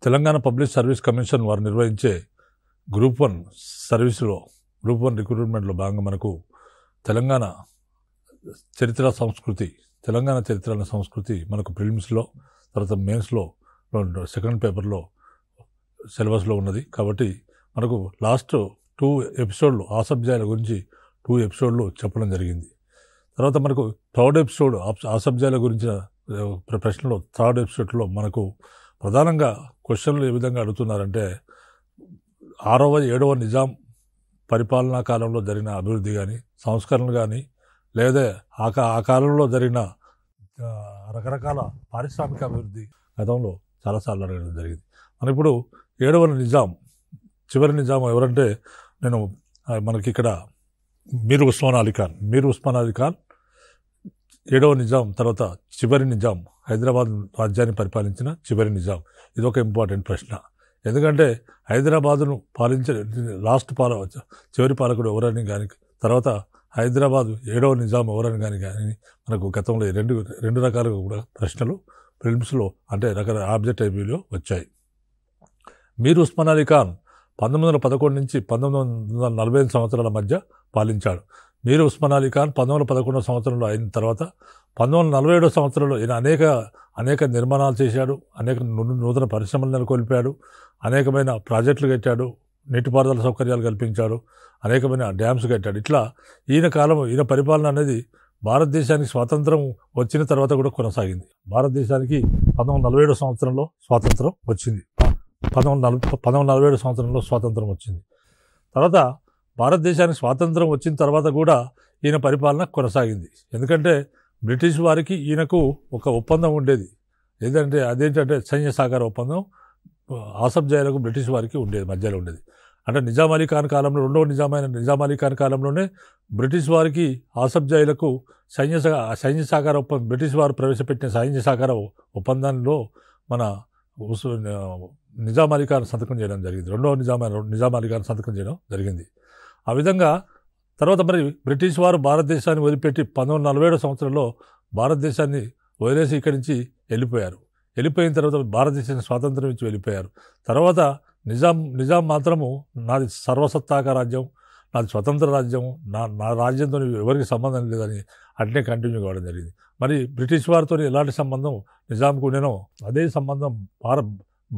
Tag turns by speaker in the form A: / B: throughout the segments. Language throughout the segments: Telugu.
A: తెలంగాణ పబ్లిక్ సర్వీస్ కమిషన్ వారు నిర్వహించే గ్రూప్ 1 సర్వీసులో గ్రూప్ 1 రిక్రూట్మెంట్లో భాగంగా మనకు తెలంగాణ చరిత్ర సంస్కృతి మనకు ప్రిలిమ్స్లో తర్వాత మెయిన్స్లో సెకండ్ పేపర్లో సిలబస్లో ఉన్నది. కాబట్టి మనకు లాస్ట్ 2 ఎపిసోడ్లు ఆ సబ్జెక్టుల గురించి 2 ఎపిసోడ్లు చెప్పడం జరిగింది. తర్వాత మనకు థర్డ్ ఎపిసోడ్ ఆ సబ్జెక్టుల గురించిన ప్రశ్నలో థర్డ్ ఎపిసోడ్లో మనకు ప్రధానంగా క్వశ్చన్లు ఏ విధంగా అడుగుతున్నారంటే 6వ 7వ నిజాం పరిపాలనా కాలంలో జరిగిన అభివృద్ధి కానీ సంస్కరణలు కానీ లేదా ఆ కాలంలో జరిగిన రకరకాల పారిశ్రామిక అభివృద్ధి గతంలో చాలాసార్లు అడగడం జరిగింది. మనం ఇప్పుడు 7వ నిజాం చివరి నిజాం ఎవరంటే మనకి ఇక్కడ మీర్ ఉస్మాన్ అలీ ఖాన్ 7వ నిజాం తర్వాత చివరి నిజాం హైదరాబాద్ రాజ్యాన్ని పరిపాలించిన చివరి నిజాం. ఇది ఒక ఇంపార్టెంట్ ప్రశ్న. ఎందుకంటే హైదరాబాదును చివరి పాలకుడు ఎవరని కానీ తర్వాత హైదరాబాద్ 7వ నిజాం ఎవరని కానీ మనకు గతంలో రెండు రకాలుగా కూడా ప్రశ్నలు ప్రిలిమ్స్లో అంటే రకరకాల ఆబ్జెక్టివ్లో వచ్చాయి. మీర్ ఉస్మాన్ అలీ ఖాన్ 1911 నుంచి 1945 సంవత్సరాల మధ్య పాలించాడు. మీర్ ఉస్మాన్ అలీ ఖాన్ 1911 సంవత్సరంలో అయిన తర్వాత 1947 సంవత్సరంలో ఈయన అనేక నిర్మాణాలు చేశాడు, అనేక నూతన పరిశ్రమలు నెలకొల్పాడు, అనేకమైన ప్రాజెక్టులు కట్టాడు, నీటిపారుదల సౌకర్యాలు కల్పించాడు, అనేకమైన డ్యామ్స్ కట్టాడు. ఇట్లా ఈయన పరిపాలన అనేది భారతదేశానికి స్వాతంత్రం వచ్చిన తర్వాత కూడా కొనసాగింది. భారతదేశానికి 1947 సంవత్సరంలో స్వాతంత్రం వచ్చింది. 1947 సంవత్సరంలో స్వాతంత్రం వచ్చింది. తర్వాత భారతదేశానికి స్వాతంత్రం వచ్చిన తర్వాత కూడా ఈయన పరిపాలన కొనసాగింది. ఎందుకంటే బ్రిటిష్ వారికి ఈయనకు ఒక ఒప్పందం ఉండేది. అదేంటంటే సైన్య సహకార ఒప్పందం ఆసఫ్ జాలకు బ్రిటిష్ వారికి మధ్యలో ఉండేది. అంటే నిజాం అలీ ఖాన్ కాలంలో రెండవ నిజాం అలీ ఖాన్ కాలంలోనే బ్రిటిష్ వారికి ఆసఫ్ జాలకు సైన్య సహకార ఒప్పందం బ్రిటిష్ వారు ప్రవేశపెట్టిన సైన్య సహకార ఒప్పందంలో మన నిజాం అలీ ఖాన్ సంతకం చేయడం జరిగింది. రెండవ నిజాం అలీ ఖాన్ సంతకం చేయడం జరిగింది. ఆ విధంగా తర్వాత మరి బ్రిటిష్ వారు భారతదేశాన్ని వదిలిపెట్టి 1947 సంవత్సరంలో భారతదేశాన్ని వదిలేసి ఇక్కడి నుంచి వెళ్ళిపోయిన తర్వాత భారతదేశానికి స్వాతంత్రం ఇచ్చి వెళ్ళిపోయారు. తర్వాత నిజాం మాత్రము నాది సర్వసత్తాక రాజ్యం, నాది స్వతంత్ర రాజ్యం, నా రాజ్యంతో ఎవరికి సంబంధం లేదని అట్నే కంటిన్యూ కావడం జరిగింది. మరి బ్రిటిష్ వారితో ఎలాంటి సంబంధం నిజాంకు ఉండేనో అదే సంబంధం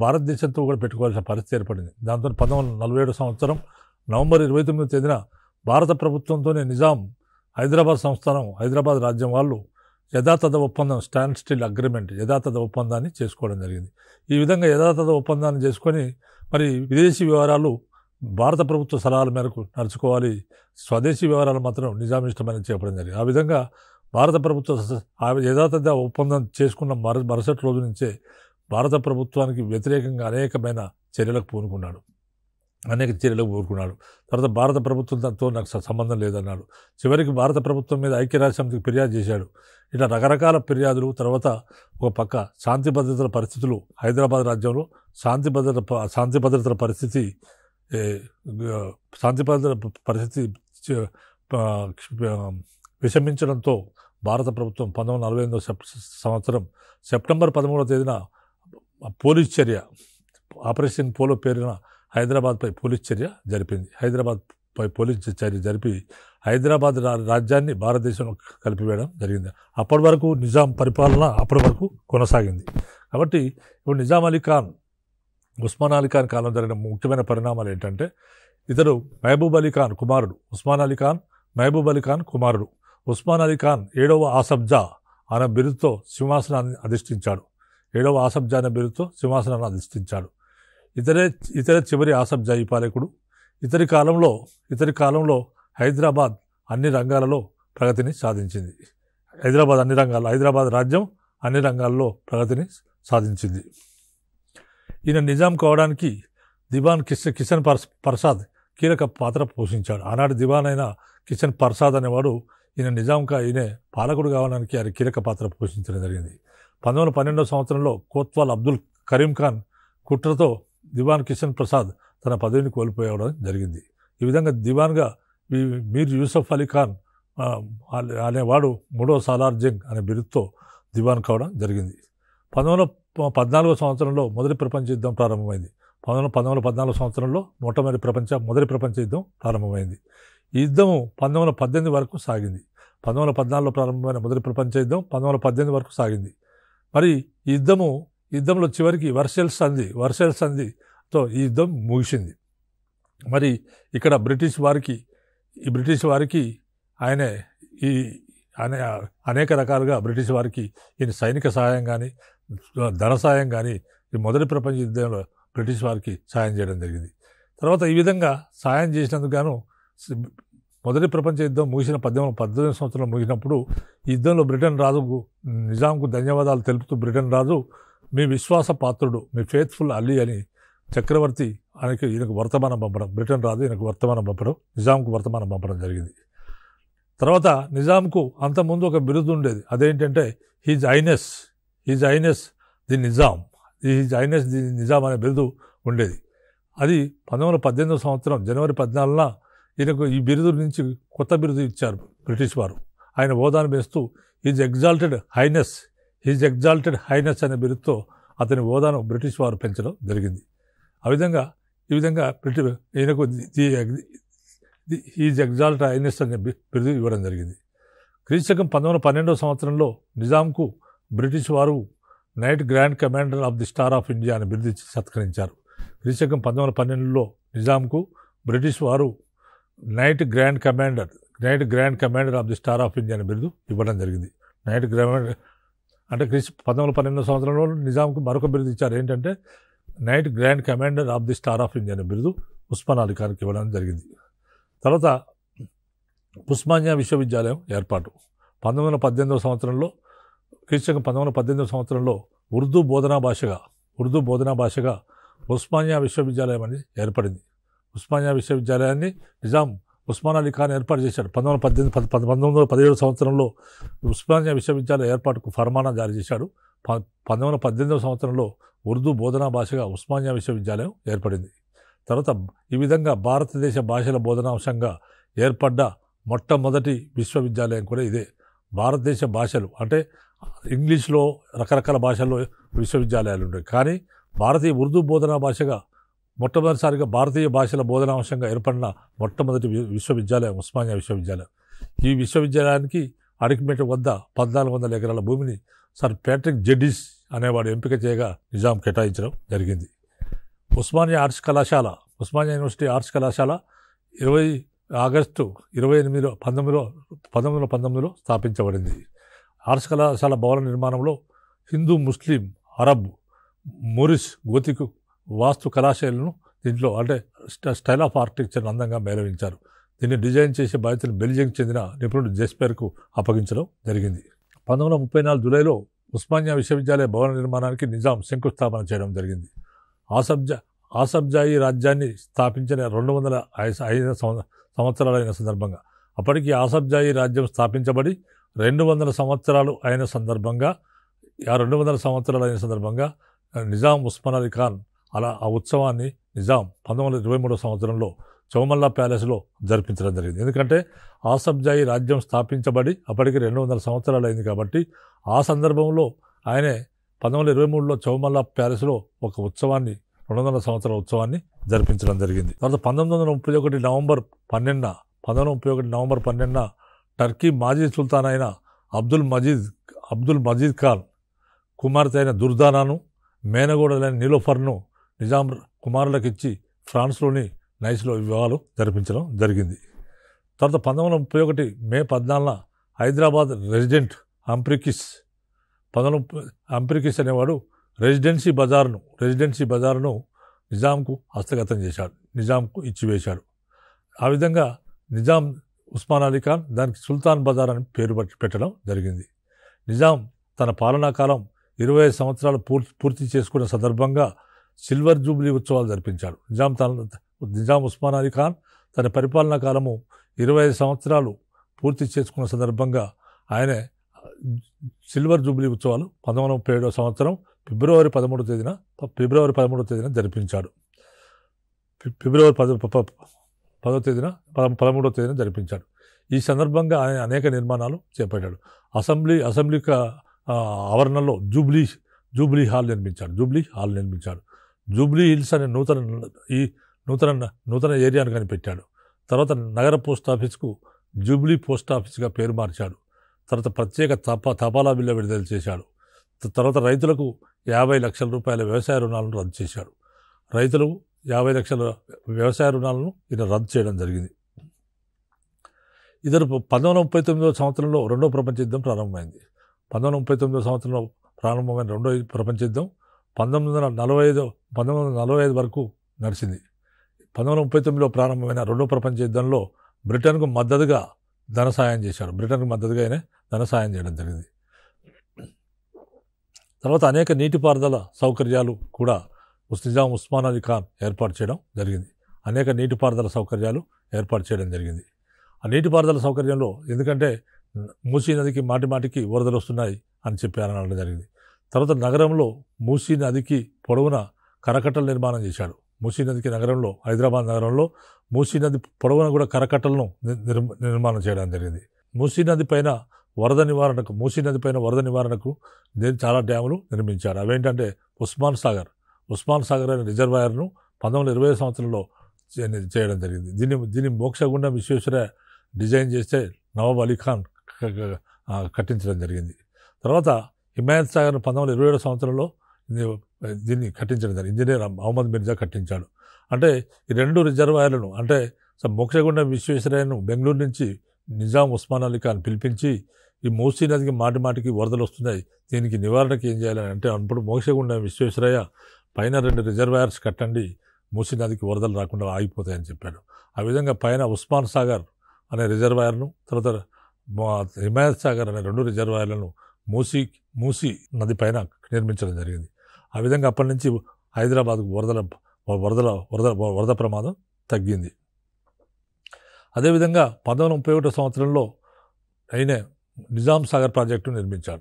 A: భారతదేశంతో కూడా పెట్టుకోవాల్సిన పరిస్థితి ఏర్పడింది. దాంతో 1947 సంవత్సరం నవంబర్ 29వ తేదీన భారత ప్రభుత్వంతోనే నిజాం హైదరాబాద్ రాజ్యం వాళ్ళు యథాతథ ఒప్పందం స్టాండ్ స్టిల్ అగ్రిమెంట్ యథాతథ ఒప్పందాన్ని చేసుకోవడం జరిగింది. ఈ విధంగా యథాతథ ఒప్పందాన్ని చేసుకొని మరి విదేశీ వ్యవహారాలు భారత ప్రభుత్వ సలహాల మేరకు నడుచుకోవాలి, స్వదేశీ వ్యవహారాలు మాత్రం నిజాం ఇష్టమని చెప్పడం జరిగింది. ఆ విధంగా భారత ప్రభుత్వ యథాతథ ఒప్పందం చేసుకున్న మరుసటి రోజు నుంచే భారత ప్రభుత్వానికి వ్యతిరేకంగా అనేక చర్యలకు పూనుకున్నాడు. తర్వాత భారత ప్రభుత్వంతో నాకు సంబంధం లేదన్నాడు. చివరికి భారత ప్రభుత్వం మీద ఐక్యరాజ్యసమితికి ఫిర్యాదు చేశాడు. ఇట్లా రకరకాల ఫిర్యాదులు. తర్వాత ఒక పక్క శాంతి భద్రతల పరిస్థితులు హైదరాబాద్ రాజ్యంలో శాంతి భద్రతల పరిస్థితి విషమించడంతో భారత ప్రభుత్వం 1948 సంవత్సరం సెప్టెంబర్ 13వ తేదీన పోలీస్ చర్య ఆపరేషన్ పోలో పేరున హైదరాబాద్పై పోలీస్ చర్య జరిపింది. హైదరాబాద్ రాజ్యాన్ని భారతదేశంలో కలిపివేయడం జరిగింది. అప్పటి వరకు నిజాం పరిపాలన కొనసాగింది. కాబట్టి ఇప్పుడు నిజాం అలీ ఖాన్ ఉస్మాన్ అలీ ఖాన్ కాలం జరిగిన ముఖ్యమైన పరిణామాలు ఏంటంటే ఇతడు మహబూబ్ అలీ ఖాన్ కుమారుడు. ఉస్మాన్ అలీ ఖాన్ మహబూబ్ అలీ ఖాన్ కుమారుడు. ఉస్మాన్ అలీ ఖాన్ 7వ ఆసఫ్జా అనే బిరుదుతో సింహాసనాన్ని అధిష్ఠించాడు. ఇతరే చివరి ఆసఫ్ జాయి పాలకుడు. ఇతరి కాలంలో హైదరాబాద్ అన్ని రంగాలలో ప్రగతిని సాధించింది. హైదరాబాద్ రాజ్యం అన్ని రంగాల్లో ప్రగతిని సాధించింది. ఈయన నిజాం కావడానికి దివాన్ కిషన్ ప్రసాద్ కీలక పాత్ర పోషించాడు. ఆనాటి దివాన్ అయిన కిషన్ ప్రసాద్ అనేవాడు ఈయన పాలకుడు కావడానికి ఆయన కీలక పాత్ర పోషించడం జరిగింది. 1912వ సంవత్సరంలో కోత్వాల్ అబ్దుల్ కరీం ఖాన్ కుట్రతో దివాన్ కిషన్ ప్రసాద్ తన పదవిని కోల్పోవడం జరిగింది. ఈ విధంగా దివాన్గా మీర్ యూసఫ్ అలీ ఖాన్ అనేవాడు 3వ సాలార్ జంగ్ అనే బిరుదుతో దివాన్ కావడం జరిగింది. 14వ సంవత్సరంలో మొదటి ప్రపంచ యుద్ధం ప్రారంభమైంది. 1914 సంవత్సరంలో మొదటి ప్రపంచ యుద్ధం ప్రారంభమైంది. ఈ యుద్ధము 1918 వరకు సాగింది. 1914లో ప్రారంభమైన మొదటి ప్రపంచ యుద్ధం 1918 వరకు సాగింది. మరి ఈ యుద్ధంలో చివరికి వర్సెల్స్ సంధితో ఈ యుద్ధం ముగిసింది. మరి ఇక్కడ బ్రిటిష్ వారికి ఆయన అనేక రకాలుగా బ్రిటిష్ వారికి ఈయన సైనిక సహాయం కానీ ధన సహాయం కానీ ఈ మొదటి ప్రపంచ యుద్ధంలో బ్రిటిష్ వారికి సాయం చేయడం జరిగింది. తర్వాత ఈ విధంగా సాయం చేసినందుకు గాను మొదటి ప్రపంచ యుద్ధం ముగిసిన 1818 సంవత్సరంలో ముగిసినప్పుడు ఈ యుద్ధంలో బ్రిటన్ రాజుకు నిజాంకు ధన్యవాదాలు తెలుపుతూ బ్రిటన్ రాజు మీ విశ్వాస పాత్రుడు, మీ ఫేత్ఫుల్ అలీ అని చక్రవర్తి ఈయనకు వర్తమానం పంపడం, బ్రిటన్ రాజు ఈయనకు వర్తమానం పంపడం, నిజాంకు వర్తమానం పంపడం జరిగింది. తర్వాత నిజాంకు అంతకుముందు ఒక బిరుదు ఉండేది. అదేంటంటే హిజ్ ఐనెస్ ది నిజాం అనే బిరుదు ఉండేది. అది 1918 సంవత్సరం జనవరి 14న ఈయనకు ఈ బిరుదు నుంచి కొత్త బిరుదు ఇచ్చారు బ్రిటిష్ వారు. ఆయన హోదాను పెంచుతూ హిజ్ ఎగ్జాల్టెడ్ హైనెస్ అనే బిరుదుతో అతని హోదాను బ్రిటిష్ వారు పెంచడం జరిగింది. ఈ విధంగా ఈయనకు హిజ్ ఎగ్జాల్టెడ్ హైనెస్ అనే బిరుదు ఇవ్వడం జరిగింది. క్రీస్తకం 1912 సంవత్సరంలో నిజాంకు బ్రిటిష్ వారు night grand commander of the star of India అని బిరుదు ఇచ్చి సత్కరించారు. క్రీస్తకం 1912లో నిజాంకు బ్రిటిష్ వారు night grand commander of the star of India అనే బిరుదు ఇవ్వడం జరిగింది. నైట్ గ్రాండ్ అంటే 1912 సంవత్సరంలో నిజాంకు మరొక బిరుదు ఇచ్చారు. ఏంటంటే night grand commander of the star of India అనే బిరుదు ఉస్మాన్ అలీ ఖాన్కి ఇవ్వడం జరిగింది. తర్వాత ఉస్మానియా విశ్వవిద్యాలయం ఏర్పాటు 1918 సంవత్సరంలో క్రీస్తకం 1918 సంవత్సరంలో ఉర్దూ బోధనా భాషగా ఉస్మానియా విశ్వవిద్యాలయం అని ఏర్పడింది. ఉస్మానియా విశ్వవిద్యాలయాన్ని నిజాం ఉస్మాన్ అలీ ఖాన్ ఏర్పాటు చేశాడు. 1917 సంవత్సరంలో ఉస్మానియా విశ్వవిద్యాలయ ఏర్పాటుకు ఫర్మానా జారీ చేశాడు. 1918 సంవత్సరంలో ఉర్దూ బోధనా భాషగా ఉస్మానియా విశ్వవిద్యాలయం ఏర్పడింది. తర్వాత ఈ విధంగా భారతదేశ భాషల బోధనాంశంగా ఏర్పడ్డ మొట్టమొదటి విశ్వవిద్యాలయం కూడా ఇదే. భారతదేశ భాషలు అంటే ఇంగ్లీష్లో రకరకాల భాషల్లో విశ్వవిద్యాలయాలు ఉంటాయి, కానీ భారతీయ ఉర్దూ బోధనా భాషగా మొట్టమొదటిసారిగా భారతీయ భాషల బోధనాంశంగా ఏర్పడిన మొట్టమొదటి విశ్వవిద్యాలయం ఉస్మానియా విశ్వవిద్యాలయం. ఈ విశ్వవిద్యాలయానికి అరికిమెట్ వద్ద 1400 ఎకరాల భూమిని సర్ ప్యాట్రిక్ జెడ్డిస్ అనేవాడు ఎంపిక చేయగా నిజాం కేటాయించడం జరిగింది. ఉస్మానియా యూనివర్సిటీ ఆర్ట్స్ కళాశాల 20 ఆగస్టు 28 1919లో స్థాపించబడింది. ఆర్ట్స్ కళాశాల భవన నిర్మాణంలో హిందూ, ముస్లిం, అరబ్, మొరిస్ గోతిక్ వాస్తు కళాశైలను దీంట్లో అంటే స్టైల్ ఆఫ్ ఆర్కిటెక్చర్ను అందంగా మేళవించారు. దీన్ని డిజైన్ చేసే బాధ్యతను బెల్జియంకి చెందిన నిపుణుడు జెస్పెర్కు అప్పగించడం జరిగింది. 1934 జూలైలో ఉస్మానియా విశ్వవిద్యాలయ భవన నిర్మాణానికి నిజాం శంకుస్థాపన చేయడం జరిగింది. ఆసబ్జాయి రాజ్యాన్ని స్థాపించిన 205 సంవత్సరాలైన సందర్భంగా అప్పటికి ఆసబ్జాయి రాజ్యం స్థాపించబడి 200 సంవత్సరాలు అయిన సందర్భంగా నిజాం ఉస్మాన్ అలీ ఖాన్ ఆ ఉత్సవాన్ని నిజాం 1923 సంవత్సరంలో చౌమల్లా ప్యాలెస్లో జరిపించడం జరిగింది. ఎందుకంటే ఆసబ్జాయి రాజ్యం స్థాపించబడి అప్పటికి 200 సంవత్సరాలు అయింది కాబట్టి ఆ సందర్భంలో ఆయనే 1923లో చౌమల్లా ప్యాలెస్లో ఒక ఉత్సవాన్ని 200 సంవత్సరాల ఉత్సవాన్ని జరిపించడం జరిగింది. తర్వాత 1931 నవంబర్ 12న టర్కీ మాజీ సుల్తాన్ అయిన అబ్దుల్ మజీద్ ఖాన్ కుమార్తె అయిన దుర్దానాను, మేనగోడలైన నీలోఫర్ను నిజాం కుమారులకు ఇచ్చి ఫ్రాన్స్లోని నైస్లో వివాహాలు జరిపించడం జరిగింది. తర్వాత 1931 మే 14న హైదరాబాద్ రెసిడెంట్ అంప్రికిస్ అనేవాడు రెసిడెన్సీ బజార్ను నిజాంకు హస్తగతం చేశాడు, నిజాంకు ఇచ్చివేశాడు. ఆ విధంగా నిజాం ఉస్మాన్ అలీ ఖాన్ దానికి సుల్తాన్ బజార్ అని పేరు పెట్టడం జరిగింది. నిజాం తన పాలనా కాలం 25 సంవత్సరాలు పూర్తి చేసుకున్న సందర్భంగా సిల్వర్ జూబ్లీ ఉత్సవాలు జరిపించాడు. నిజాం ఉస్మాన్ అలీ ఖాన్ తన పరిపాలనా కాలము 25 సంవత్సరాలు పూర్తి చేసుకున్న సందర్భంగా ఆయన సిల్వర్ జూబ్లీ ఉత్సవాలు 1937 సంవత్సరం ఫిబ్రవరి 13వ తేదీన జరిపించాడు. ఫిబ్రవరి 13వ తేదీన జరిపించాడు. ఈ సందర్భంగా ఆయన అనేక నిర్మాణాలు చేపట్టాడు. అసెంబ్లీ ఆవరణలో జూబ్లీ హాల్ నిర్మించాడు. జూబ్లీ హిల్స్ అనే నూతన ఏరియాను కనిపెట్టాడు. తర్వాత నగర పోస్ట్ ఆఫీస్కు జూబ్లీ పోస్ట్ ఆఫీస్గా పేరు మార్చాడు. తర్వాత ప్రత్యేక తపాలా బిల్ల విడుదల చేశాడు. తర్వాత రైతులకు 50 లక్షల రూపాయల వ్యవసాయ రుణాలను రద్దు చేశాడు. రైతులు 50 లక్షల వ్యవసాయ రుణాలను ఈయన రద్దు చేయడం జరిగింది. ఇతను 1939 సంవత్సరంలో రెండో ప్రపంచ యుద్ధం ప్రారంభమైంది. 1939 సంవత్సరంలో ప్రారంభమైన రెండో ప్రపంచ యుద్ధం 1945 వరకు నడిచింది. 1939లో ప్రారంభమైన రెండో ప్రపంచ యుద్ధంలో బ్రిటన్కు మద్దతుగా ధన సాయం చేశాడు. ధన సాయం చేయడం జరిగింది. తర్వాత అనేక నీటిపారుదల సౌకర్యాలు కూడా నిజాం ఉస్మాన్ అలీ ఖాన్ ఏర్పాటు చేయడం జరిగింది. ఆ నీటిపారుదల సౌకర్యంలో ఎందుకంటే మూసీ నదికి మాటికి వరదలు వస్తున్నాయి అని చెప్పి అనడం జరిగింది. తర్వాత నగరంలో మూసీ నదికి పొడవున కరకట్టల నిర్మాణం చేశాడు. హైదరాబాద్ నగరంలో మూసీ నది పొడవున కూడా కరకట్టలను నిర్మాణం చేయడం జరిగింది. మూసీ నది పైన వరద నివారణకు చాలా డ్యాములు నిర్మించాడు. అవేంటంటే ఉస్మాన్ సాగర్ అనే రిజర్వాయర్ను 1920 సంవత్సరంలో చేయడం జరిగింది. దీన్ని మోక్షగుండం విశ్వేశ్వరయ్య డిజైన్ చేస్తే నవాబ్ అలీ ఖాన్ కట్టించడం జరిగింది. తర్వాత హిమాయత్ సాగర్ను 1927 సంవత్సరంలో దీన్ని కట్టించడం జరిగింది. ఇంజనీర్ అహ్మద్ మిర్జా కట్టించాడు. అంటే ఈ రెండు రిజర్వాయర్లను అంటే మోక్షగుండం విశ్వేశ్వరయ్యను బెంగళూరు నుంచి నిజాం ఉస్మాన్ అలీ ఖాన్ పిలిపించి ఈ మూసీ నదికి మాటికి వరదలు వస్తున్నాయి, దీనికి నివారణకి ఏం చేయాలని అంటే అప్పుడు మోక్షగుండం విశ్వేశ్వరయ్య పైన 2 రిజర్వాయర్స్ కట్టండి, మూసీ నదికి వరదలు రాకుండా ఆగిపోతాయని చెప్పాడు. ఆ విధంగా పైన ఉస్మాన్ సాగర్ అనే రిజర్వాయర్ను తర్వాత హిమాయత్ సాగర్ అనే 2 రిజర్వాయర్లను మూసీ నది పైన నిర్మించడం జరిగింది. ఆ విధంగా అప్పటి నుంచి హైదరాబాద్కు వరద ప్రమాదం తగ్గింది. అదేవిధంగా 1931 సంవత్సరంలో ఆయన నిజాం సాగర్ ప్రాజెక్టును నిర్మించాడు.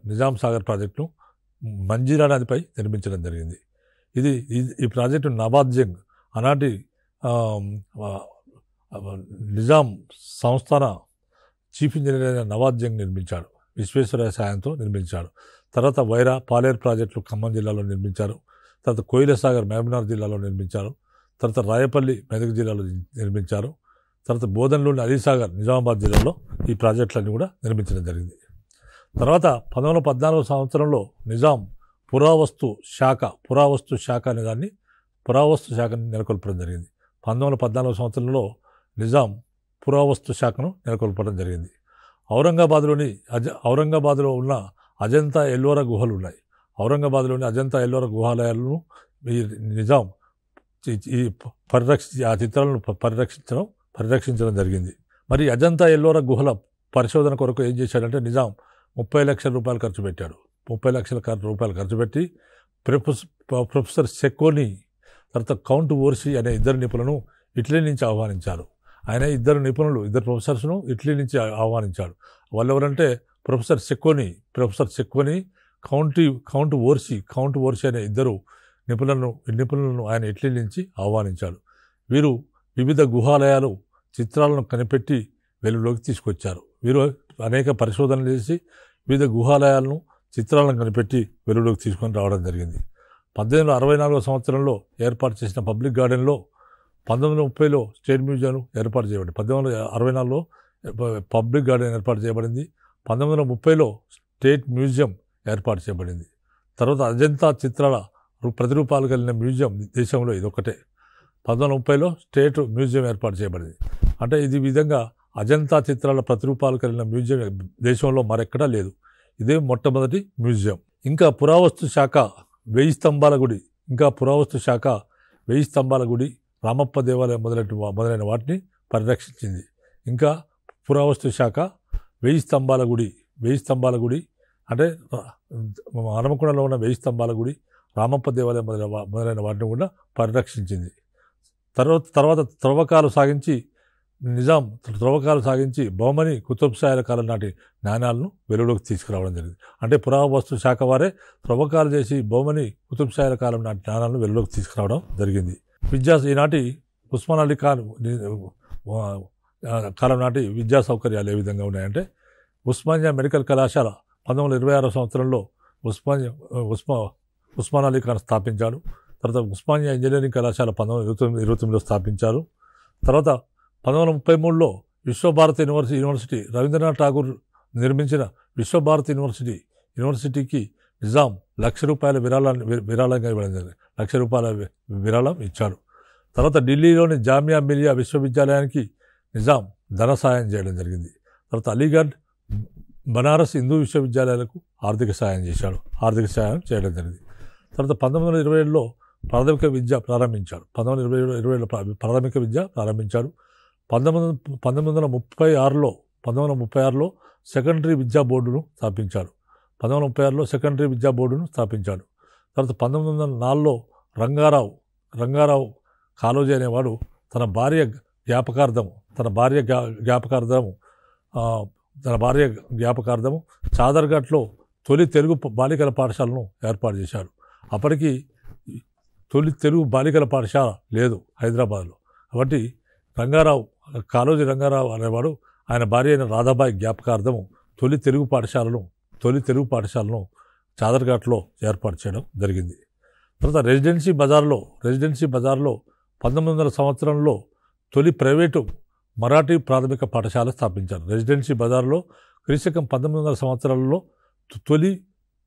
A: మంజీరా నదిపై నిర్మించడం జరిగింది. ఈ ప్రాజెక్టు నవాబ్ జంగ్ ఆనాటి నిజాం సంస్థాన చీఫ్ ఇంజనీర్ అయిన నవాబ్ జంగ్ నిర్మించాడు. విశ్వేశ్వరయ్య సాయంతో నిర్మించాడు. తర్వాత పాలేరు ప్రాజెక్టులు ఖమ్మం జిల్లాలో నిర్మించారు. తర్వాత కోయిల సాగర్ మహబూబ్నగర్ జిల్లాలో నిర్మించారు. తర్వాత రాయపల్లి మెదక్ జిల్లాలో నిర్మించారు. తర్వాత బోధన్లోని అలీసాగర్ నిజామాబాద్ జిల్లాలో ఈ ప్రాజెక్టులన్నీ కూడా నిర్మించడం జరిగింది. తర్వాత 1914 సంవత్సరంలో నిజాం పురావస్తు శాఖని నెలకొల్పడం జరిగింది. 1914 సంవత్సరంలో నిజాం పురావస్తు శాఖను నెలకొల్పడం జరిగింది. ఔరంగాబాద్లో ఉన్న అజంతా ఎల్లోరా గుహలు ఉన్నాయి. గుహాలయాలను ఈ నిజాం ఆ చిత్రాలను పరిరక్షించడం జరిగింది. మరి అజంతా ఎల్లోరా గుహల పరిశోధన కొరకు ఏం చేశాడంటే నిజాం 30 లక్షల రూపాయలు ఖర్చు పెట్టాడు. 30 లక్షల రూపాయలు ఖర్చు పెట్టి ప్రొఫెసర్ సెకోని తర్వాత కౌంట్ ఓర్సి అనే 2 నిపుణులను ఇటలీ నుంచి ఆహ్వానించారు. ఆయన 2 ప్రొఫెసర్స్ను ఇటలీ నుంచి ఆహ్వానించాడు. వాళ్ళు ఎవరంటే ప్రొఫెసర్ సెకోని కౌంట్ ఓర్సి అనే 2 నిపుణులను ఆయన ఇటలీ నుంచి ఆహ్వానించాడు. వీరు వివిధ గుహాలయాలు చిత్రాలను కనిపెట్టి వెలుగులోకి తీసుకొచ్చారు. వీరు అనేక పరిశోధనలు చేసి వివిధ గుహాలయాలను చిత్రాలను కనిపెట్టి వెలుగులోకి తీసుకొని రావడం జరిగింది. 1864 సంవత్సరంలో ఏర్పాటు చేసిన పబ్లిక్ గార్డెన్లో 1930లో స్టేట్ మ్యూజియం ఏర్పాటు చేయబడింది. 1864లో పబ్లిక్ గార్డెన్ ఏర్పాటు చేయబడింది. 1930లో స్టేట్ మ్యూజియం ఏర్పాటు చేయబడింది. తర్వాత అజంతా చిత్రాల ప్రతిరూపాలు కలిగిన మ్యూజియం దేశంలో ఇదొక్కటే. 1930లో స్టేట్ మ్యూజియం ఏర్పాటు చేయబడింది. అంటే ఇది విధంగా అజంతా చిత్రాల ప్రతిరూపాలు కలిగిన మ్యూజియం దేశంలో మరెక్కడా లేదు. ఇదే మొట్టమొదటి మ్యూజియం. ఇంకా పురావస్తు శాఖ 1000 స్తంభాల గుడి రామప్ప దేవాలయం మొదలైన వాటిని పరిరక్షించింది. ఇంకా పురావస్తు శాఖ 1000 స్తంభాల గుడి అంటే హనుమకొండలో ఉన్న 1000 స్తంభాల గుడి రామప్ప దేవాలయం మొదలైన వాటిని కూడా పరిరక్షించింది. తర్వాత నిజాం త్రవ్వకాలు సాగించి బహుమని కుతుబ్ షాల కాలం నాటి నాణ్యాలను వెలుగులోకి తీసుకురావడం జరిగింది. అంటే పురావస్తు శాఖ వారే త్రవ్వకాలు చేసి బహుమని కుతుబ్ షాల కాలం నాటి నాణ్యాలను వెలుగులోకి తీసుకురావడం జరిగింది. ఈనాటి ఉస్మాన్ అలీ ఖాన్ కాలం నాటి విద్యా సౌకర్యాలు ఏ విధంగా ఉన్నాయంటే ఉస్మానియా మెడికల్ కళాశాల 1926 సంవత్సరంలో ఉస్మాన్ అలీ ఖాన్ స్థాపించాడు. తర్వాత ఉస్మానియా ఇంజనీరింగ్ కళాశాల 1929లో స్థాపించారు. తర్వాత 1933లో విశ్వభారతి యూనివర్సిటీ రవీంద్రనాథ్ ఠాగూర్ నిర్మించిన విశ్వభారతి యూనివర్సిటీకి నిజాం ₹1,00,000 విరాళంగా ఇవ్వడం జరిగింది. ₹1,00,000 విరాళం ఇచ్చాడు. తర్వాత ఢిల్లీలోని జామియా మిలియా విశ్వవిద్యాలయానికి నిజాం ధన సహాయం చేయడం జరిగింది. తర్వాత అలీగఢ్, బనారస్ హిందూ విశ్వవిద్యాలయాలకు ఆర్థిక సహాయం చేయడం జరిగింది. తర్వాత 1927లో ప్రాథమిక విద్య ప్రారంభించాడు. 1936లో సెకండరీ విద్యా బోర్డును స్థాపించాడు. తర్వాత 1904లో రంగారావు కాళోజీ అనేవాడు తన భార్య జ్ఞాపకార్థము చాదర్ఘట్లో తొలి తెలుగు బాలికల పాఠశాలను ఏర్పాటు చేశాడు. అప్పటికి తొలి తెలుగు బాలికల పాఠశాల లేదు హైదరాబాద్లో. కాబట్టి కాళోజీ రంగారావు అనేవాడు ఆయన భార్య అయిన రాధాబాయి జ్ఞాపకార్థము తొలి తెలుగు పాఠశాలను చాదర్ఘాట్లో ఏర్పాటు చేయడం జరిగింది. తర్వాత రెసిడెన్సీ బజార్లో 1900 సంవత్సరంలో తొలి ప్రైవేటు మరాఠీ ప్రాథమిక పాఠశాల స్థాపించారు. రెసిడెన్సీ బజార్లో క్రీశకం 1900 సంవత్సరాలలో తొలి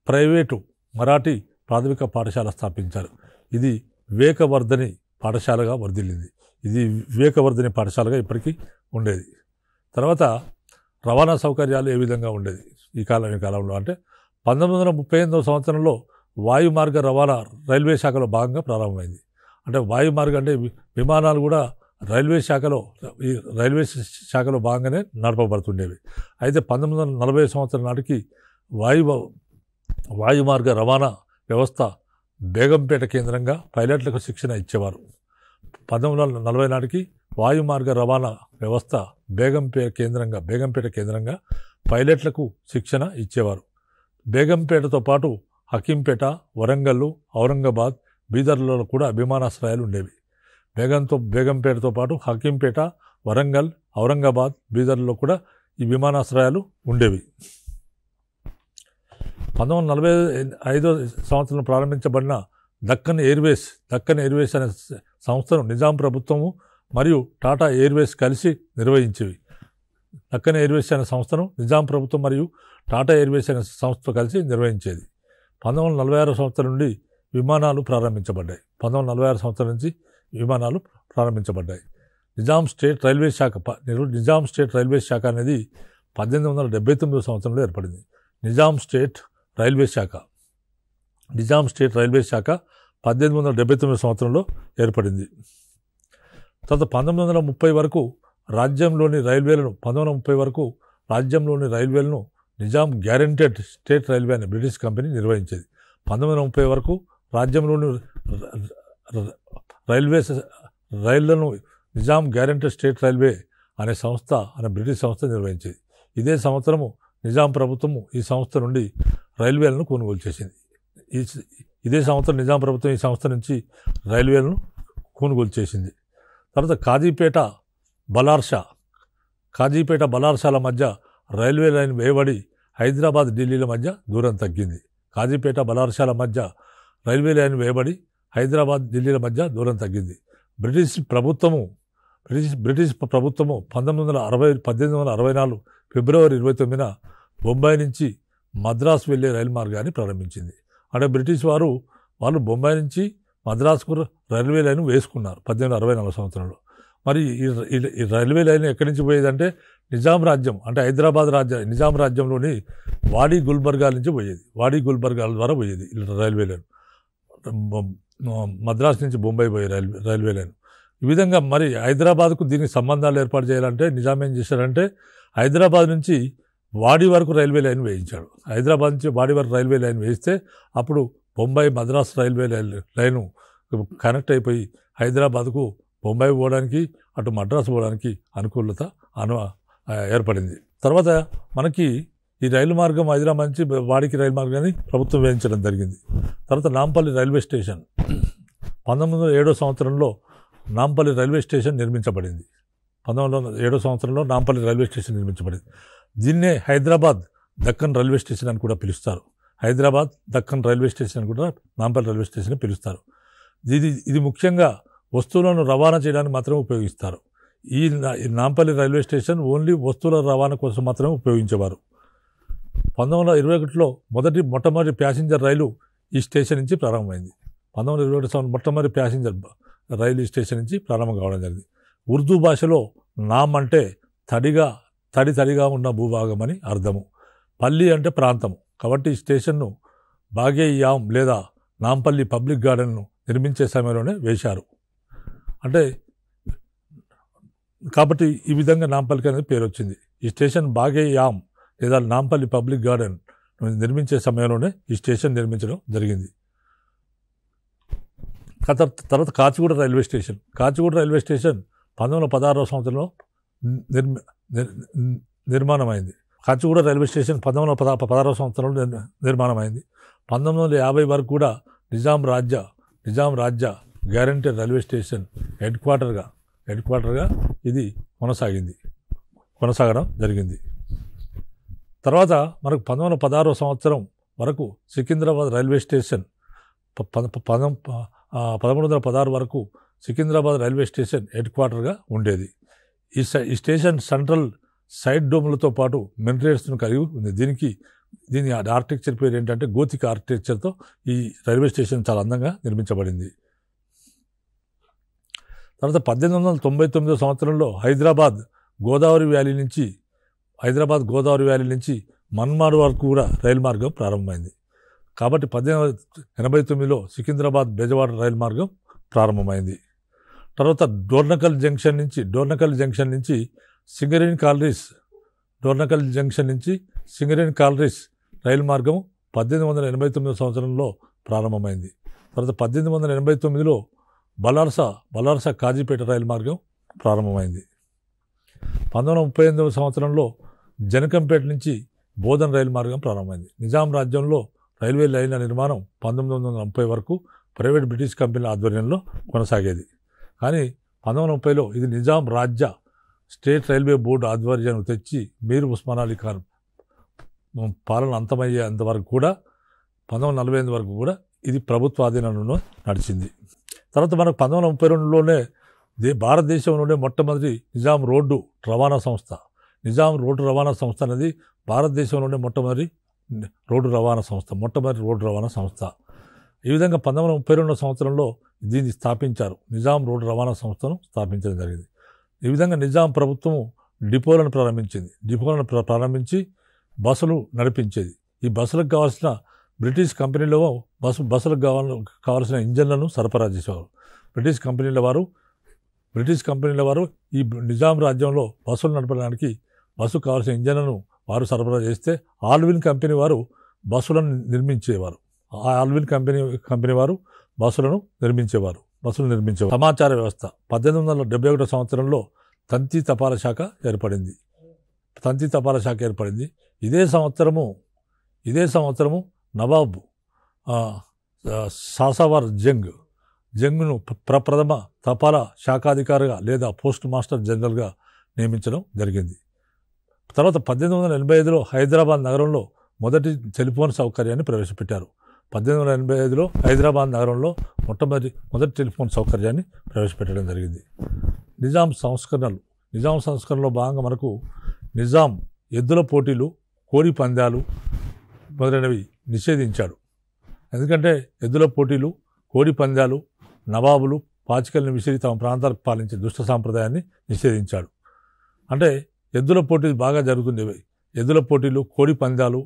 A: ప్రైవేటు మరాఠీ ప్రాథమిక పాఠశాల స్థాపించారు. ఇది వివేకవర్ధని పాఠశాలగా ఇప్పటికీ ఉండేది. తర్వాత రవాణా సౌకర్యాలు ఏ విధంగా ఉండేది ఈ కాలంలో అంటే 1938 సంవత్సరంలో వాయుమార్గ రవాణా రైల్వే శాఖలో భాగంగా ప్రారంభమైంది. అంటే వాయుమార్గం అంటే విమానాలు కూడా రైల్వే శాఖలో భాగంగానే నడపబడుతుండేవి. అయితే 1940 సంవత్సరం నాటికి వాయుమార్గ రవాణా వ్యవస్థ బేగంపేట కేంద్రంగా పైలట్లకు శిక్షణ ఇచ్చేవారు. 1940 నాటికి వాయుమార్గ రవాణా వ్యవస్థ బేగంపేట కేంద్రంగా పైలట్లకు శిక్షణ ఇచ్చేవారు. బేగంపేటతో పాటు హకీంపేట, వరంగల్, ఔరంగాబాద్, బీదర్లలో కూడా విమానాశ్రయాలు ఉండేవి. బేగంపేటతో పాటు హకీంపేట, వరంగల్, ఔరంగాబాద్, బీదర్లో కూడా ఈ విమానాశ్రయాలు ఉండేవి. 1945 సంవత్సరంలో ప్రారంభించబడిన దక్కన్ ఎయిర్వేస్ అనే సంస్థను నిజాం ప్రభుత్వము మరియు టాటా ఎయిర్వేస్ కలిసి నిర్వహించేవి. దక్కన్ ఎయిర్వేస్ అనే సంస్థను నిజాం ప్రభుత్వం మరియు టాటా ఎయిర్వేస్ అనే సంస్థతో కలిసి నిర్వహించేది. 1946 సంవత్సరం నుండి విమానాలు ప్రారంభించబడ్డాయి. నిజాం స్టేట్ రైల్వే శాఖ అనేది 1879 సంవత్సరంలో ఏర్పడింది. నిజాం స్టేట్ రైల్వే శాఖ 1879 సంవత్సరంలో ఏర్పడింది. తర్వాత 1930 వరకు రాజ్యంలోని రైల్వేలను నిజాం గ్యారెంటెడ్ స్టేట్ రైల్వే అనే బ్రిటిష్ కంపెనీ నిర్వహించేది. 1930 వరకు రాజ్యంలోని రైళ్లను నిజాం గ్యారెంటెడ్ స్టేట్ రైల్వే అనే బ్రిటిష్ సంస్థ నిర్వహించేది. ఇదే సంవత్సరము నిజాం ప్రభుత్వము ఈ సంస్థ నుండి రైల్వేలను కొనుగోలు చేసింది. ఇదే సంవత్సరం నిజాం ప్రభుత్వం ఈ సంస్థ నుంచి రైల్వేలను కొనుగోలు చేసింది. తర్వాత కాజీపేట బలార్షాల మధ్య రైల్వే లైన్ వేయబడి హైదరాబాద్, ఢిల్లీల మధ్య దూరం తగ్గింది. కాజీపేట బలార్షాల మధ్య రైల్వే లైన్ వేయబడి హైదరాబాద్, ఢిల్లీల మధ్య దూరం తగ్గింది. బ్రిటిష్ ప్రభుత్వము 1864 ఫిబ్రవరి 29న బొంబాయి నుంచి మద్రాసు వెళ్లే రైలు మార్గాన్ని ప్రారంభించింది. అంటే బ్రిటిష్ వాళ్ళు బొంబాయి నుంచి మద్రాసుకు రైల్వే లైన్ వేసుకున్నారు 1864 సంవత్సరంలో. మరి ఈ రైల్వే లైన్ ఎక్కడి నుంచి పోయేదంటే నిజాం రాజ్యం అంటే నిజాం రాజ్యంలోని వాడి గుల్బర్గాల నుంచి పోయేది. గుల్బర్గాల ద్వారా పోయేది రైల్వే లైన్. మద్రాసు నుంచి బొంబాయి పోయే రైల్వే లైన్. ఈ విధంగా మరి హైదరాబాద్కు దీనికి సంబంధాలు ఏర్పాటు చేయాలంటే నిజాం ఏం చేశారంటే హైదరాబాద్ నుంచి వాడి వరకు రైల్వే లైన్ వేయించాడు. హైదరాబాద్ నుంచి వాడి వరకు రైల్వే లైన్ వేయిస్తే అప్పుడు Bombay Madras railway line connect అయిపోయి హైదరాబాద్కు బొంబాయి పోవడానికి అటు మద్రాసు పోవడానికి అనుకూలత ఏర్పడింది. తర్వాత మనకి ఈ రైలు మార్గం హైదరాబాద్ నుంచి వాడికి రైలు మార్గాన్ని ప్రభుత్వం వేయించడం జరిగింది. తర్వాత నాంపల్లి రైల్వే స్టేషన్ 1907 సంవత్సరంలో నాంపల్లి రైల్వే స్టేషన్ నిర్మించబడింది. 1907 సంవత్సరంలో నాంపల్లి రైల్వే స్టేషన్ నిర్మించబడింది. దీన్నే హైదరాబాద్ దక్కన్ రైల్వే స్టేషన్ అని కూడా పిలుస్తారు. హైదరాబాద్ దక్కన్ రైల్వే స్టేషన్ కూడా నాంపల్లి రైల్వే స్టేషన్ పిలుస్తారు. ఇది ముఖ్యంగా వస్తువులను రవాణా చేయడానికి మాత్రమే ఉపయోగిస్తారు. ఈ నాంపల్లి రైల్వే స్టేషన్ ఓన్లీ వస్తువుల రవాణా కోసం మాత్రమే ఉపయోగించేవారు. 1921లో మొట్టమొదటి ప్యాసింజర్ రైలు ఈ స్టేషన్ నుంచి ప్రారంభమైంది. 1921 మొట్టమొదటి ప్యాసింజర్ రైలు ఈ స్టేషన్ నుంచి ప్రారంభం కావడం జరిగింది. ఉర్దూ భాషలో నామ్ అంటే తడిగా ఉన్న భూభాగం అని అర్థము. పల్లి అంటే ప్రాంతము. కాబట్టి ఈ స్టేషన్ను బాగే-ఈ-ఆమ్ లేదా నాంపల్లి పబ్లిక్ గార్డెన్ను నిర్మించే సమయంలోనే వేశారు. కాబట్టి ఈ విధంగా నాంపల్లికి అనేది పేరు వచ్చింది. ఈ స్టేషన్ బాగే-ఈ-ఆమ్ లేదా నాంపల్లి పబ్లిక్ గార్డెన్ నిర్మించే సమయంలోనే ఈ స్టేషన్ నిర్మించడం జరిగింది. తర్వాత Kacheguda railway station. Kacheguda railway station 1916వ సంవత్సరంలో నిర్మాణమైంది. కాచిగూడ రైల్వే స్టేషన్ 1916వ సంవత్సరంలో నిర్మాణమైంది. 1950 వరకు కూడా నిజాం రాజ్య గ్యారంటీ రైల్వే స్టేషన్ హెడ్ క్వార్టర్గా ఇది కొనసాగడం జరిగింది. తర్వాత మనకు 1916వ సంవత్సరం వరకు సికింద్రాబాద్ రైల్వే స్టేషన్ 1116 వరకు సికింద్రాబాద్ రైల్వే స్టేషన్ హెడ్ క్వార్టర్గా ఉండేది. ఈ స్టేషన్ సెంట్రల్ సైడ్ డోమ్లతో పాటు మెయింటెనెన్స్ను కలిగి ఉంది. దీని ఆర్కిటెక్చర్ పేరు ఏంటంటే గోతిక్ ఆర్కిటెక్చర్తో ఈ రైల్వే స్టేషన్ చాలా అందంగా నిర్మించబడింది. తర్వాత 1899 సంవత్సరంలో హైదరాబాద్ గోదావరి వ్యాలీ నుంచి మన్మాడ్ వరకు కూడా రైలు మార్గం ప్రారంభమైంది. కాబట్టి 1889లో సికింద్రాబాద్ బెజవాడ రైలు మార్గం ప్రారంభమైంది. తర్వాత డోర్నకల్ జంక్షన్ నుంచి సింగరేణి కాలరీస్ రైలు మార్గం 1889 సంవత్సరంలో ప్రారంభమైంది. తర్వాత 1889లో బలార్స కాజీపేట రైలు మార్గం ప్రారంభమైంది. 1938 సంవత్సరంలో జనకంపేట నుంచి బోధన్ రైలు మార్గం ప్రారంభమైంది. నిజాం రాజ్యంలో రైల్వే లైన్ల నిర్మాణం 1930 వరకు ప్రైవేట్ బ్రిటిష్ కంపెనీల ఆధ్వర్యంలో కొనసాగేది. కానీ 1930లో ఇది నిజాం రాజ్య స్టేట్ రైల్వే బోర్డు ఆధ్వర్యాన్ని తెచ్చి మీర్ ఉస్మాన్ అలీ ఖాన్ పాలన అంతమయ్యేంత వరకు కూడా 1945 వరకు కూడా ఇది ప్రభుత్వ ఆధీనంలో నడిచింది. తర్వాత మనకు 1932లోనే భారతదేశంలోనే మొట్టమొదటి నిజాం రోడ్డు రవాణా సంస్థ అనేది భారతదేశంలోనే మొట్టమొదటి రోడ్డు రవాణా సంస్థ. ఈ విధంగా 1932 సంవత్సరంలో దీన్ని స్థాపించారు. నిజాం రోడ్డు రవాణా సంస్థను స్థాపించడం జరిగింది. ఈ విధంగా నిజాం ప్రభుత్వం డిపోలను ప్రారంభించి బస్సులు నడిపించేది. ఈ బస్సులకు కావాల్సిన బ్రిటిష్ కంపెనీలో బస్సులకు కావాల్సిన ఇంజన్లను సరఫరా చేసేవారు. బ్రిటిష్ కంపెనీల వారు ఈ నిజాం రాజ్యంలో బస్సులు నడపడానికి బస్సుకు కావాల్సిన ఇంజన్లను వారు సరఫరా చేస్తే ఆల్విన్ కంపెనీ వారు బస్సులను నిర్మించేవారు. బస్సులు నిర్మించేవారు. సమాచార వ్యవస్థ 1871 సంవత్సరంలో తంతి తపాలా శాఖ ఏర్పడింది. ఇదే సంవత్సరము నవాబ్ సాసావర్ జంగ్ను ప్రప్రథమ తపాలా శాఖాధికారిగా లేదా పోస్ట్ మాస్టర్ జనరల్గా నియమించడం జరిగింది. తర్వాత 1885లో హైదరాబాద్ నగరంలో మొదటి టెలిఫోన్ సౌకర్యాన్ని ప్రవేశపెట్టారు. 1885లో హైదరాబాద్ నగరంలో మొదటి టెలిఫోన్ సౌకర్యాన్ని ప్రవేశపెట్టడం జరిగింది. నిజాం సంస్కరణలో భాగంగా మనకు నిజాం ఎద్దుల పోటీలు, కోడి పందాలు మొదలైనవి నిషేధించాడు. ఎందుకంటే ఎద్దుల పోటీలు, కోడి పందాలు నవాబులు పాచికల్ని విసిరి తమ ప్రాంతాలకు పాలించే దుష్ట సాంప్రదాయాన్ని నిషేధించాడు. అంటే ఎద్దుల పోటీలు బాగా జరుగుతుండేవి. ఎద్దుల పోటీలు, కోడి పందాలు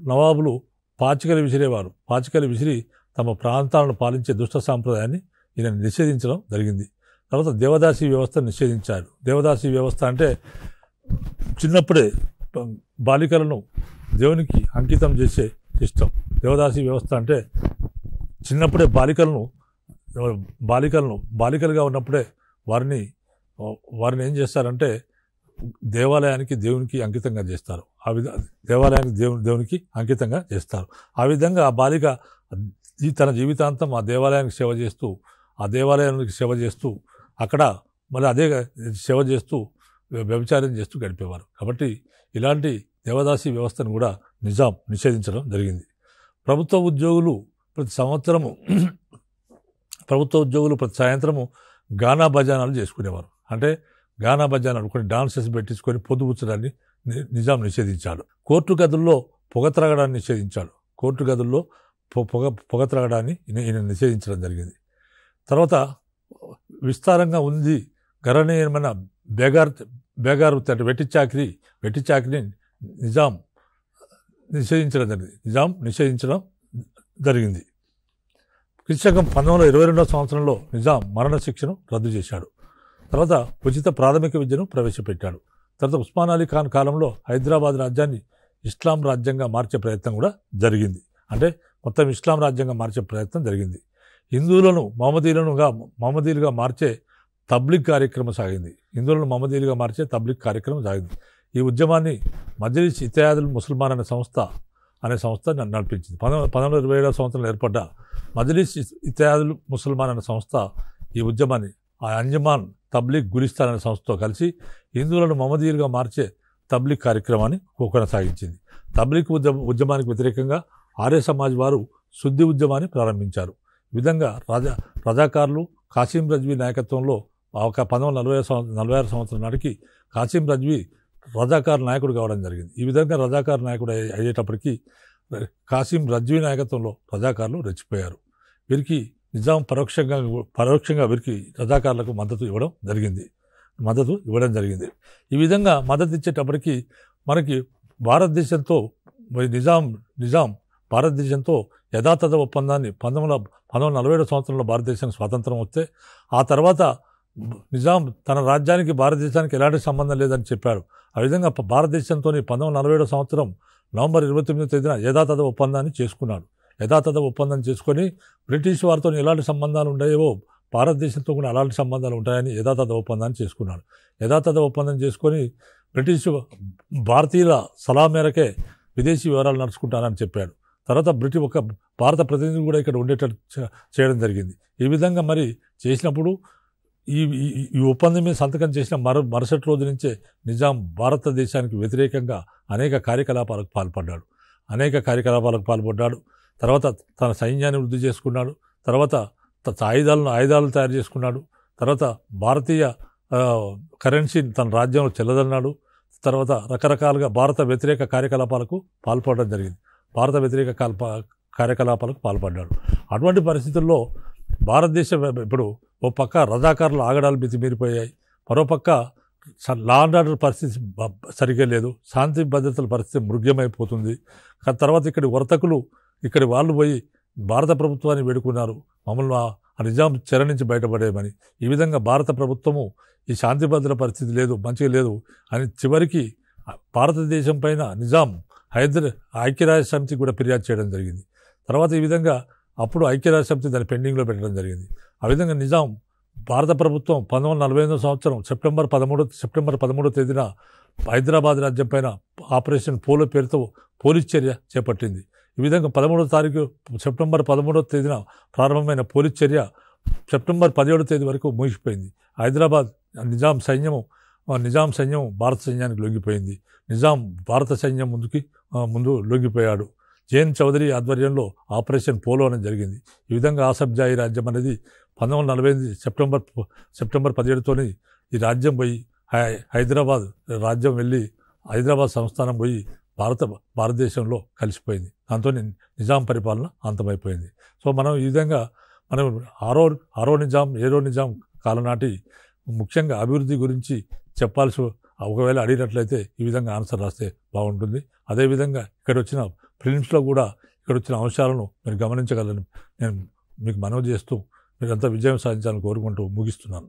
A: నవాబులు పాచికలు విసిరేవారు. పాచికలు విసిరి తమ ప్రాంతాలను పాలించే దుష్ట సాంప్రదాయాన్ని ఈయన నిషేధించడం జరిగింది. తర్వాత దేవదాసీ వ్యవస్థ నిషేధించాడు. దేవదాసీ వ్యవస్థ అంటే చిన్నప్పుడే బాలికలను దేవునికి అంకితం చేసే సిస్టమ్. దేవదాసీ వ్యవస్థ అంటే చిన్నప్పుడే బాలికలుగా ఉన్నప్పుడే వారిని ఏం చేస్తారంటే దేవాలయానికి దేవునికి అంకితంగా చేస్తారు. దేవునికి అంకితంగా చేస్తారు. ఆ విధంగా ఆ బాలిక తన జీవితాంతం ఆ దేవాలయానికి సేవ చేస్తూ అక్కడ మళ్ళీ అదే సేవ చేస్తూ వ్యభిచారం చేస్తూ గడిపేవారు. కాబట్టి ఇలాంటి దేవదాసీ వ్యవస్థను కూడా నిజాం నిషేధించడం జరిగింది. ప్రభుత్వ ఉద్యోగులు ప్రతి సాయంత్రము గానా భజానాలు చేసుకునేవారు. అంటే గానా భజానాలు కొన్ని డాన్సెస్ పెట్టించుకొని పొద్దుపుచ్చడాన్ని నిజాం నిషేధించాడు. కోర్టు గదుల్లో పొగ త్రాగడాన్ని నిషేధించాడు. కోర్టు గదుల్లో పొగ త్రాగడాన్ని ఈయన నిషేధించడం జరిగింది. తర్వాత విస్తారంగా ఉంది గణనీయమైన బేగార్ వృత్తి అంటే వెట్టి చాకిరీని నిజాం నిషేధించడం జరిగింది. క్రీస్తకం 1922 సంవత్సరంలో నిజాం మరణశిక్షను రద్దు చేశాడు. తర్వాత ఉచిత ప్రాథమిక విద్యను ప్రవేశపెట్టాడు. తర్వాత ఉస్మాన్ అలీ ఖాన్ కాలంలో హైదరాబాద్ రాజ్యాన్ని ఇస్లాం రాజ్యంగా మార్చే ప్రయత్నం కూడా జరిగింది. అంటే మొత్తం ఇస్లాం రాజ్యంగా మార్చే ప్రయత్నం జరిగింది. హిందువులను మహమ్మదీలుగా మార్చే తబ్లిగ్ కార్యక్రమం సాగింది. ఈ ఉద్యమాన్ని మజ్లిస్ ఇత్తెహాదుల్ ముస్లిమాన్ అనే సంస్థ నడిపించింది. 1927 సంవత్సరంలో ఏర్పడ్డ మజ్లిస్ ఇత్తెహాదుల్ ముస్లిమాన్ అనే సంస్థ ఈ ఉద్యమాన్ని అంజమాన్ తబ్లిగ్ గులిస్తాన్ అనే సంస్థతో కలిసి హిందువులను మహమ్మదీయులుగా మార్చే తబ్లిగ్ కార్యక్రమాన్ని కొనసాగించింది. తబ్లిగ్ ఉద్యమానికి వ్యతిరేకంగా ఆర్య సమాజ్ వారు శుద్ధి ఉద్యమాన్ని ప్రారంభించారు. ఈ విధంగా రజాకార్లు కాసిం రజ్వీ నాయకత్వంలో 1946 సంవత్సరం నాటికి కాసిం రజ్వీ రజాకార్ నాయకుడు కావడం జరిగింది. ఈ విధంగా రజాకార్ నాయకుడు అయ్యేటప్పటికీ కాసిం రజ్వీ నాయకత్వంలో రజాకార్లు రెచ్చిపోయారు. వీరికి నిజాం పరోక్షంగా వీరికి రజాకార్లకు మద్దతు ఇవ్వడం జరిగింది. ఈ విధంగా మద్దతు ఇచ్చేటప్పటికి మనకి భారతదేశంతో భారతదేశంతో యథాతథ ఒప్పందాన్ని 1947 సంవత్సరంలో భారతదేశానికి స్వాతంత్రం వస్తే ఆ తర్వాత నిజాం తన రాజ్యానికి భారతదేశానికి ఎలాంటి సంబంధం లేదని చెప్పాడు. ఆ విధంగా భారతదేశంతో 1947 సంవత్సరం నవంబర్ 29వ తేదీన యథాతథ ఒప్పందాన్ని చేసుకున్నాడు. యథాతథ ఒప్పందం చేసుకొని బ్రిటిష్ వారితో ఎలాంటి సంబంధాలు ఉన్నాయో భారతదేశంతో కూడా అలాంటి సంబంధాలు ఉంటాయని యథాతథ ఒప్పందాన్ని చేసుకున్నాడు. యథాతథ ఒప్పందం చేసుకొని బ్రిటిష్ భారతీయుల సలహా మేరకే విదేశీ వ్యవహారాలు నడుచుకుంటానని చెప్పాడు. తర్వాత ఒక భారత ప్రతినిధి కూడా ఇక్కడ ఉండేటట్టు చేయడం జరిగింది. ఈ విధంగా మరి చేసినప్పుడు ఈ ఒప్పందం మీద సంతకం చేసిన మరుసటి రోజు నుంచే నిజాం భారతదేశానికి వ్యతిరేకంగా అనేక కార్యకలాపాలకు పాల్పడ్డాడు. తర్వాత తన సైన్యాన్ని వృద్ధి చేసుకున్నాడు. తర్వాత ఆయుధాలను తయారు చేసుకున్నాడు. తర్వాత భారతీయ కరెన్సీని తన రాజ్యంలో చెల్లదన్నాడు. తర్వాత రకరకాలుగా భారత వ్యతిరేక కార్యకలాపాలకు పాల్పడడం జరిగింది. పాల్పడ్డాడు. అటువంటి పరిస్థితుల్లో భారతదేశం ఇప్పుడు ఓ పక్క రజాకారుల ఆగడాలు మితిమీరిపోయాయి, మరోపక్క లా అండ్ ఆర్డర్ పరిస్థితి సరిగ్గా లేదు, శాంతి భద్రతల పరిస్థితి మృగ్యమైపోతుంది. తర్వాత ఇక్కడి వాళ్ళు పోయి భారత ప్రభుత్వాన్ని వేడుకున్నారు మమ్మల్ని ఆ నిజాం చెర నుంచి బయటపడేయమని. ఈ విధంగా భారత ప్రభుత్వము ఈ శాంతి భద్రత పరిస్థితి లేదు, మంచిగా లేదు అని చివరికి భారతదేశం పైన నిజాం ఐక్యరాజ్య సమితి కూడా ఫిర్యాదు చేయడం జరిగింది. తర్వాత ఈ విధంగా అప్పుడు ఐక్యరాజ్య సమితి దాన్ని పెండింగ్లో పెట్టడం జరిగింది. ఆ విధంగా నిజాం భారత ప్రభుత్వం 1948 సంవత్సరం సెప్టెంబర్ 13వ తేదీన హైదరాబాద్ రాజ్యం పైన ఆపరేషన్ పోలో పేరుతో పోలీస్ చర్య చేపట్టింది. ఈ విధంగా సెప్టెంబర్ 13వ తేదీన ప్రారంభమైన పోలీస్ చర్య సెప్టెంబర్ 17వ తేదీ వరకు ముగిసిపోయింది. హైదరాబాద్ నిజాం సైన్యం భారత సైన్యానికి లొంగిపోయింది. నిజాం భారత సైన్యం ముందు లొంగిపోయాడు. జేఎన్ చౌదరి ఆధ్వర్యంలో ఆపరేషన్ పోలో అనేది జరిగింది. ఈ విధంగా ఆసఫ్జాయి రాజ్యం అనేది 1948 సెప్టెంబర్ 17తోని ఈ రాజ్యం పోయి హైదరాబాద్ రాజ్యం వెళ్ళి హైదరాబాద్ సంస్థానం పోయి భారతదేశంలో కలిసిపోయింది. దాంతో నిజాం పరిపాలన అంతమైపోయింది. సో మనం ఈ విధంగా ఆరో నిజాం 7వ నిజాం కాలం నాటి ముఖ్యంగా అభివృద్ధి గురించి చెప్పాల్సి ఒకవేళ అడిగినట్లయితే ఈ విధంగా ఆన్సర్ రాస్తే బాగుంటుంది. అదేవిధంగా ఇక్కడ వచ్చిన ఫిలిమ్స్లో కూడా ఇక్కడ వచ్చిన అంశాలను మీరు గమనించగలని నేను మీకు మనవి చేస్తూ మీరంతా విజయం సాధించాలని కోరుకుంటూ ముగిస్తున్నాను.